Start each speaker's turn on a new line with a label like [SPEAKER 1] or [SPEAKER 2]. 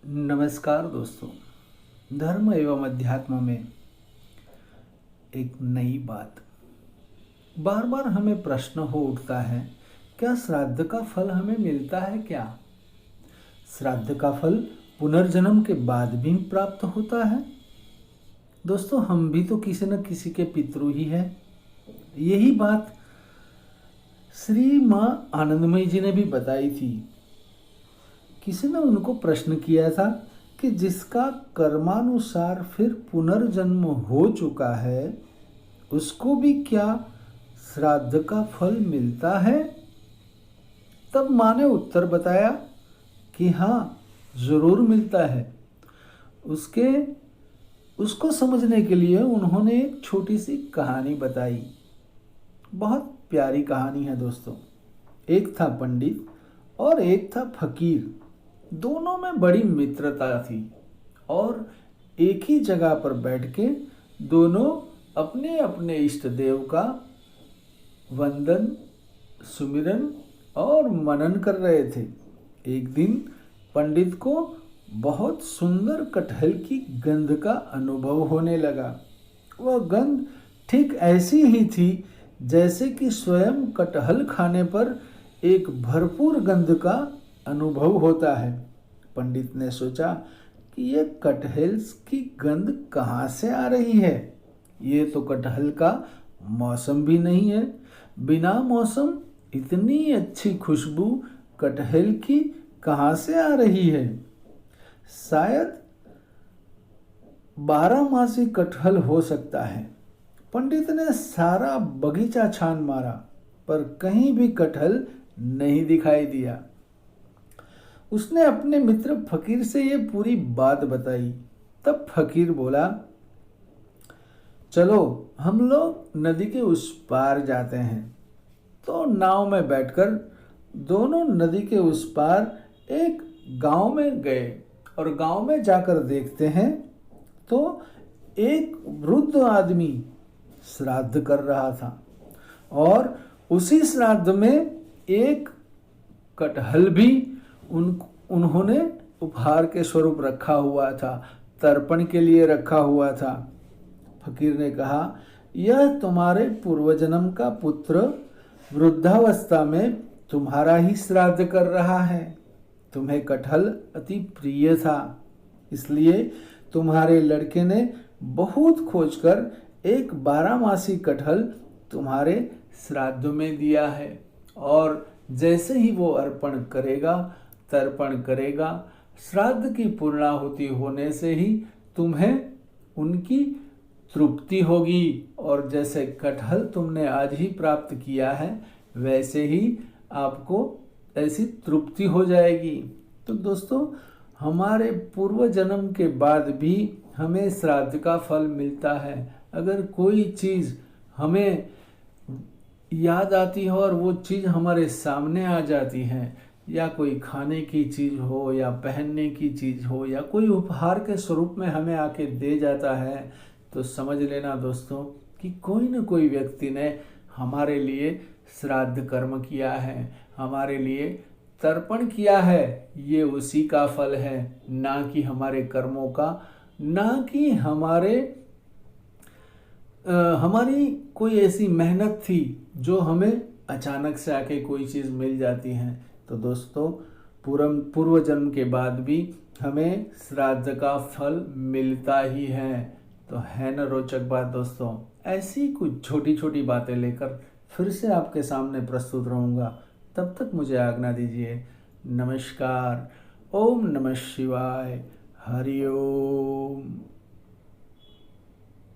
[SPEAKER 1] नमस्कार दोस्तों। धर्म एवं अध्यात्म में एक नई बात। बार बार हमें प्रश्न हो उठता है, क्या श्राद्ध का फल हमें मिलता है क्या? श्राद्ध का फल पुनर्जन्म के बाद भी प्राप्त होता है? दोस्तों, हम भी तो किसी न किसी के पितृ ही हैं। यही बात श्री माँ आनंदमयी जी ने भी बताई थी। किसी ने उनको प्रश्न किया था कि जिसका कर्मानुसार फिर पुनर्जन्म हो चुका है, उसको भी क्या श्राद्ध का फल मिलता है? तब माँ ने उत्तर बताया कि हाँ, जरूर मिलता है। उसको समझने के लिए उन्होंने एक छोटी सी कहानी बताई। बहुत प्यारी कहानी है दोस्तों। एक था पंडित और एक था फकीर। दोनों में बड़ी मित्रता थी और एक ही जगह पर बैठ के दोनों अपने अपने इष्ट देव का वंदन, सुमिरन और मनन कर रहे थे। एक दिन पंडित को बहुत सुंदर कटहल की गंध का अनुभव होने लगा। वह गंध ठीक ऐसी ही थी जैसे कि स्वयं कटहल खाने पर एक भरपूर गंध का अनुभव होता है। पंडित ने सोचा कि ये कटहल की गंध कहाँ से आ रही है? ये तो कटहल का मौसम भी नहीं है। बिना मौसम इतनी अच्छी खुशबू कटहल की कहाँ से आ रही है? शायद 12 मासी कटहल हो सकता है। पंडित ने सारा बगीचा छान मारा, पर कहीं भी कटहल नहीं दिखाई दिया। उसने अपने मित्र फकीर से ये पूरी बात बताई। तब फकीर बोला, चलो हम लोग नदी के उस पार जाते हैं। तो नाव में बैठकर दोनों नदी के उस पार एक गांव में गए और गांव में जाकर देखते हैं तो एक वृद्ध आदमी श्राद्ध कर रहा था और उसी श्राद्ध में एक कटहल भी उन्होंने उपहार के स्वरूप रखा हुआ था, तर्पण के लिए रखा हुआ था। फकीर ने कहा, यह तुम्हारे पूर्वजन्म का पुत्र वृद्धावस्था में तुम्हारा ही श्राद्ध कर रहा है। तुम्हें कटहल अति प्रिय था, इसलिए तुम्हारे लड़के ने बहुत खोजकर एक 12 मासी कटहल तुम्हारे श्राद्ध में दिया है। और जैसे ही वो अर्पण करेगा, तर्पण करेगा, श्राद्ध की पूर्णाहुति होने से ही तुम्हें उनकी तृप्ति होगी। और जैसे कटहल तुमने आज ही प्राप्त किया है, वैसे ही आपको ऐसी तृप्ति हो जाएगी। तो दोस्तों, हमारे पूर्व जन्म के बाद भी हमें श्राद्ध का फल मिलता है। अगर कोई चीज़ हमें याद आती है और वो चीज़ हमारे सामने आ जाती है, या कोई खाने की चीज़ हो या पहनने की चीज़ हो या कोई उपहार के स्वरूप में हमें आके दे जाता है, तो समझ लेना दोस्तों कि कोई न कोई व्यक्ति ने हमारे लिए श्राद्ध कर्म किया है, हमारे लिए तर्पण किया है। ये उसी का फल है, ना कि हमारे कर्मों का, ना कि हमारी कोई ऐसी मेहनत थी जो हमें अचानक से आके कोई चीज़ मिल जाती है। तो दोस्तों, पूर्व जन्म के बाद भी हमें श्राद्ध का फल मिलता ही है। तो है न रोचक बात दोस्तों। ऐसी कुछ छोटी छोटी बातें लेकर फिर से आपके सामने प्रस्तुत रहूँगा। तब तक मुझे आज्ञा दीजिए। नमस्कार। ओम नमः शिवाय। हरि ओम।